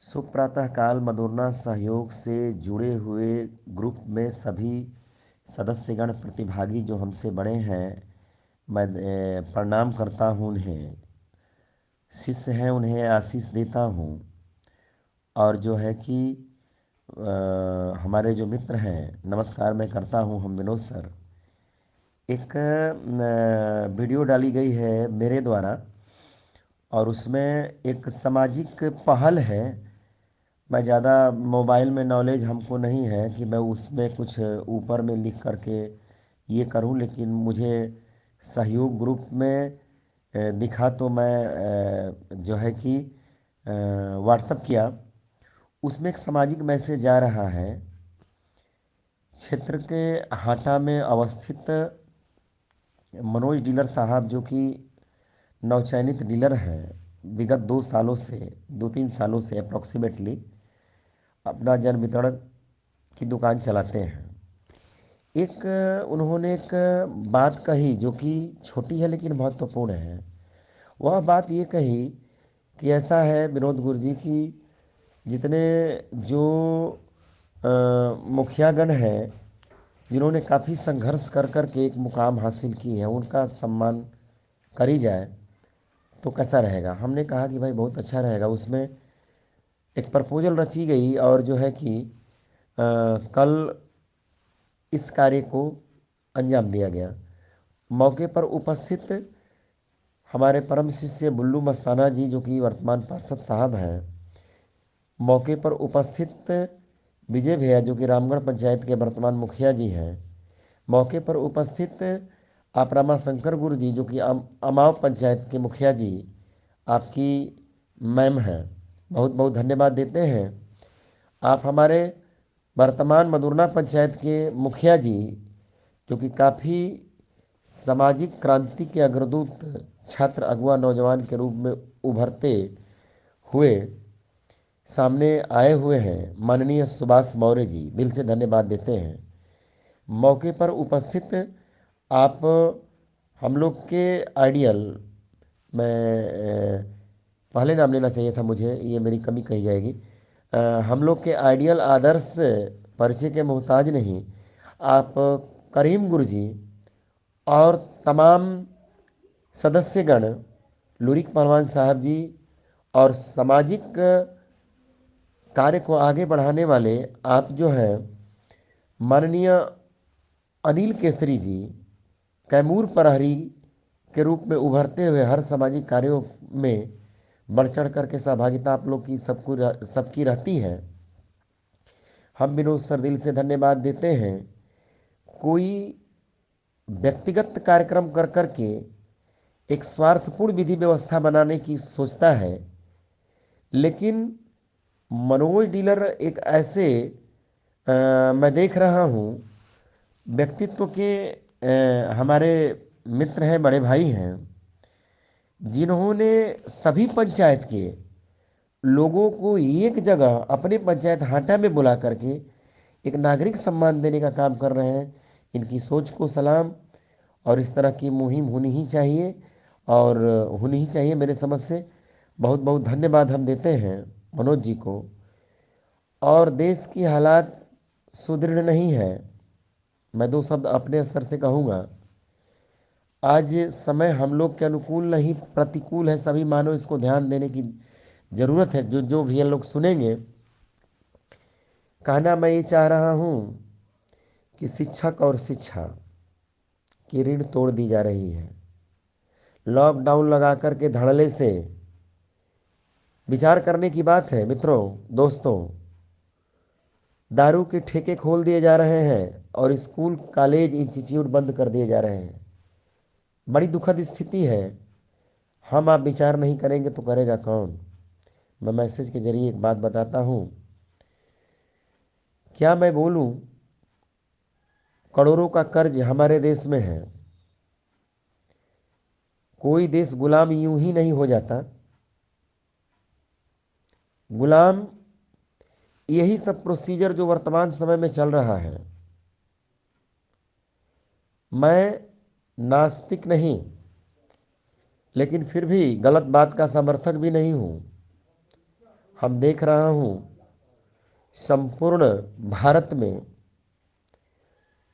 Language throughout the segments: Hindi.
शुभ प्रातः काल। मदुरना सहयोग से जुड़े हुए ग्रुप में सभी सदस्यगण प्रतिभागी जो हमसे बड़े हैं, मैं प्रणाम करता हूँ। उन्हें शिष्य हैं, उन्हें आशीष देता हूँ। और जो है कि हमारे जो मित्र हैं, नमस्कार मैं करता हूँ। हम विनोद सर, एक वीडियो डाली गई है मेरे द्वारा, और उसमें एक सामाजिक पहल है। मैं ज़्यादा मोबाइल में नॉलेज हमको नहीं है कि मैं उसमें कुछ ऊपर में लिख करके ये करूं, लेकिन मुझे सहयोग ग्रुप में दिखा तो मैं जो है कि व्हाट्सअप किया। उसमें एक सामाजिक मैसेज जा रहा है। क्षेत्र के हाटा में अवस्थित मनोज डीलर साहब, जो कि नवचयनित डीलर हैं, विगत 2 सालों से 2-3 सालों से अप्रॉक्सीमेटली अपना जन वितरण की दुकान चलाते हैं। एक उन्होंने एक बात कही जो कि छोटी है लेकिन महत्वपूर्ण है। वह बात ये कही कि ऐसा है विनोद गुरु जी की जितने जो मुखियागण हैं, जिन्होंने काफ़ी संघर्ष कर कर के एक मुकाम हासिल की है, उनका सम्मान करी जाए तो कैसा रहेगा। हमने कहा कि भाई बहुत अच्छा रहेगा। उसमें एक प्रपोजल रची गई और जो है कि कल इस कार्य को अंजाम दिया गया। मौके पर उपस्थित हमारे परम शिष्य बुल्लू मस्ताना जी, जो कि वर्तमान पार्षद साहब हैं, मौके पर उपस्थित विजय भैया, जो कि रामगढ़ पंचायत के वर्तमान मुखिया जी हैं, मौके पर उपस्थित आप रामा शंकर गुरु जी, जो कि अमाव पंचायत के मुखिया जी आपकी मैम हैं, बहुत बहुत धन्यवाद देते हैं। आप हमारे वर्तमान मदुरना पंचायत के मुखिया जी, जो कि काफ़ी सामाजिक क्रांति के अग्रदूत, छात्र अगुआ नौजवान के रूप में उभरते हुए सामने आए हुए हैं, माननीय सुभाष मौर्य जी, दिल से धन्यवाद देते हैं। मौके पर उपस्थित आप हम लोग के आइडियल, मैं पहले नाम लेना चाहिए था मुझे, ये मेरी कमी कही जाएगी। हम लोग के आइडियल आदर्श परिचय के मोहताज नहीं, आप करीम गुरु जी और तमाम सदस्यगण, लुरिक पहलवान साहब जी, और सामाजिक कार्य को आगे बढ़ाने वाले आप जो हैं, माननीय अनिल केसरी जी, कैमूर प्रहरी के रूप में उभरते हुए हर सामाजिक कार्यों में बढ़ चढ़ करके सहभागिता आप लोग की सबकी रहती है। हम विनोद सर दिल से धन्यवाद देते हैं। कोई व्यक्तिगत कार्यक्रम कर करके एक स्वार्थपूर्ण विधि व्यवस्था बनाने की सोचता है, लेकिन मनोज डीलर एक ऐसे मैं देख रहा हूँ व्यक्तित्व के हमारे मित्र हैं, बड़े भाई हैं, जिन्होंने सभी पंचायत के लोगों को एक जगह अपने पंचायत हाटा में बुला करके एक नागरिक सम्मान देने का काम कर रहे हैं। इनकी सोच को सलाम। और इस तरह की मुहिम होनी ही चाहिए, और होनी ही चाहिए मेरे समझ से। बहुत बहुत धन्यवाद हम देते हैं मनोज जी को। और देश की हालात सुदृढ़ नहीं है, मैं 2 शब्द अपने स्तर से कहूँगा। आज समय हम लोग के अनुकूल नहीं, प्रतिकूल है। सभी मानो इसको ध्यान देने की ज़रूरत है। जो जो भी ये लोग सुनेंगे, कहना मैं ये चाह रहा हूँ कि शिक्षक और शिक्षा की रीढ़ तोड़ दी जा रही है। लॉकडाउन लगा करके धड़ल्ले से विचार करने की बात है मित्रों, दोस्तों। दारू के ठेके खोल दिए जा रहे हैं और स्कूल कॉलेज इंस्टीट्यूट बंद कर दिए जा रहे हैं। बड़ी दुखद स्थिति है। हम आप विचार नहीं करेंगे तो करेगा कौन। मैं मैसेज के जरिए एक बात बताता हूँ। क्या मैं बोलूँ, करोड़ों का कर्ज हमारे देश में है। कोई देश गुलाम यूं ही नहीं हो जाता। गुलाम यही सब प्रोसीजर जो वर्तमान समय में चल रहा है। मैं नास्तिक नहीं, लेकिन फिर भी गलत बात का समर्थक भी नहीं हूँ। हम देख रहा हूँ संपूर्ण भारत में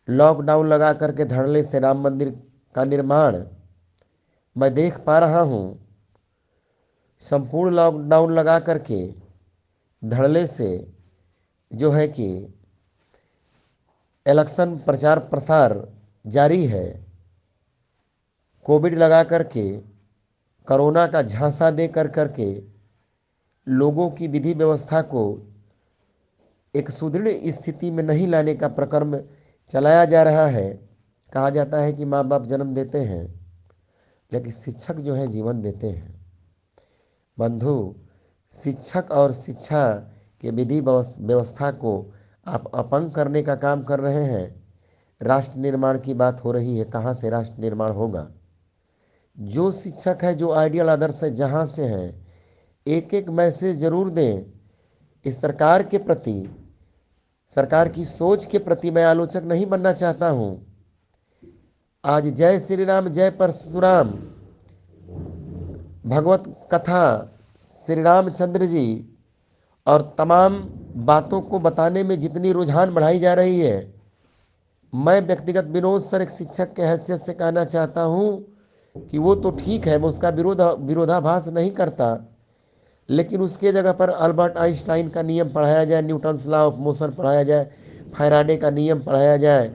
लॉकडाउन लगा करके धड़ल्ले से राम मंदिर का निर्माण मैं देख पा रहा हूँ। संपूर्ण लॉकडाउन लगा करके धड़ल्ले से जो है कि इलेक्शन प्रचार प्रसार जारी है। कोविड लगा करके कोरोना का झांसा दे कर करके लोगों की विधि व्यवस्था को एक सुदृढ़ स्थिति में नहीं लाने का प्रक्रम चलाया जा रहा है। कहा जाता है कि माँ बाप जन्म देते हैं लेकिन शिक्षक जो है जीवन देते हैं। बंधु, शिक्षक और शिक्षा के विधि व्यवस्था को आप अपंग करने का काम कर रहे हैं। राष्ट्र निर्माण की बात हो रही है, कहाँ से राष्ट्र निर्माण होगा? जो शिक्षक है, जो आइडियल आदर्श है, जहाँ से हैं, एक एक मैसेज जरूर दें। इस सरकार के प्रति, सरकार की सोच के प्रति मैं आलोचक नहीं बनना चाहता हूँ। आज जय श्री राम जय परशुराम भगवत कथा, श्री रामचंद्र जी और तमाम बातों को बताने में जितनी रुझान बढ़ाई जा रही है, मैं व्यक्तिगत विनोद सर एक शिक्षक के हैसियत से कहना चाहता हूँ कि वो तो ठीक है, मैं उसका विरोधाभास नहीं करता, लेकिन उसके जगह पर अल्बर्ट आइंस्टाइन का नियम पढ़ाया जाए, न्यूटन्स लॉ ऑफ मोशन पढ़ाया जाए, फैराडे का नियम पढ़ाया जाए,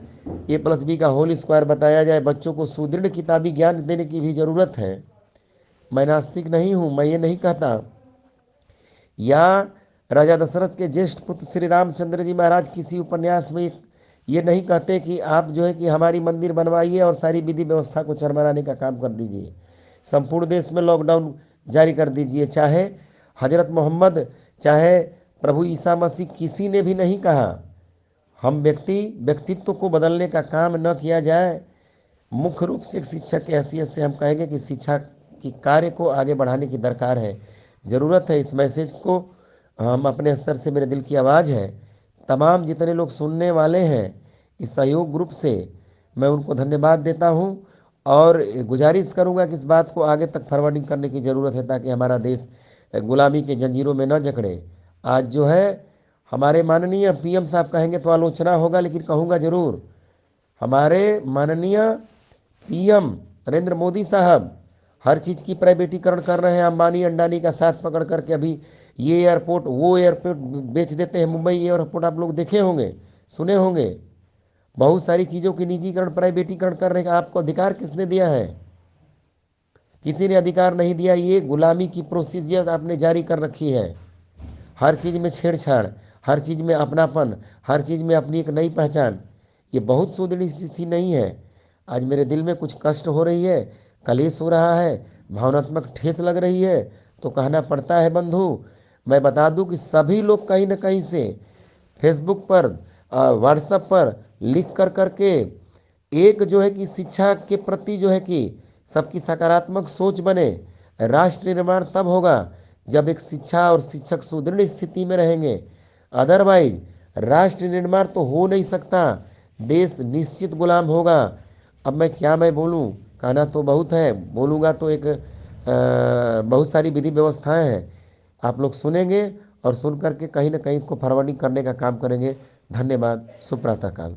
A+B का होल स्क्वायर बताया जाए। बच्चों को सुदृढ़ किताबी ज्ञान देने की भी ज़रूरत है। मैं नास्तिक नहीं हूँ, मैं ये नहीं कहता। या राजा दशरथ के ज्येष्ठ पुत्र श्री रामचंद्र जी महाराज किसी उपन्यास में ये नहीं कहते कि आप जो है कि हमारी मंदिर बनवाइए और सारी विधि व्यवस्था को चरमराने का काम कर दीजिए, संपूर्ण देश में लॉकडाउन जारी कर दीजिए। चाहे हजरत मोहम्मद, चाहे प्रभु ईसा मसीह, किसी ने भी नहीं कहा। हम व्यक्तित्व को बदलने का काम न किया जाए। मुख्य रूप से एक शिक्षक की हैसियत से हम कहेंगे कि शिक्षा की कार्य को आगे बढ़ाने की दरकार है, ज़रूरत है। इस मैसेज को हम अपने स्तर से, मेरे दिल की आवाज़ है, तमाम जितने लोग सुनने वाले हैं इस सहयोग ग्रुप से मैं उनको धन्यवाद देता हूं और गुजारिश करूंगा कि इस बात को आगे तक फॉरवर्डिंग करने की ज़रूरत है ताकि हमारा देश गुलामी के जंजीरों में न जकड़े। आज जो है हमारे माननीय PM साहब कहेंगे तो आलोचना होगा, लेकिन कहूँगा ज़रूर, हमारे माननीय PM नरेंद्र मोदी साहब हर चीज़ की प्राइवेटीकरण कर रहे हैं। अंबानी अंडानी का साथ पकड़ करके अभी ये एयरपोर्ट वो एयरपोर्ट बेच देते हैं। मुंबई एयरपोर्ट आप लोग देखे होंगे, सुने होंगे। बहुत सारी चीज़ों की निजीकरण, प्राइवेटीकरण करने का आपको अधिकार किसने दिया है? किसी ने अधिकार नहीं दिया। ये गुलामी की प्रोसीजर आपने जारी कर रखी है। हर चीज़ में छेड़छाड़, हर चीज़ में अपनापन, हर चीज़ में अपनी एक नई पहचान, ये बहुत सुदृढ़ स्थिति नहीं है। आज मेरे दिल में कुछ कष्ट हो रही है, कलेश हो रहा है, भावनात्मक ठेस लग रही है, तो कहना पड़ता है बंधु। मैं बता दूं कि सभी लोग कहीं ना कहीं से फेसबुक पर, व्हाट्सएप पर लिख कर करके एक जो है कि शिक्षा के प्रति जो है कि सबकी सकारात्मक सोच बने। राष्ट्र निर्माण तब होगा जब एक शिक्षा और शिक्षक सुदृढ़ स्थिति में रहेंगे। अदरवाइज राष्ट्र निर्माण तो हो नहीं सकता, देश निश्चित गुलाम होगा। अब मैं बोलूं, कहना तो बहुत है, बोलूँगा तो एक बहुत सारी विधि व्यवस्थाएं हैं। आप लोग सुनेंगे और सुन करके कहीं ना कहीं इसको फॉरवर्डिंग करने का काम करेंगे। धन्यवाद। शुभ प्रातः काल।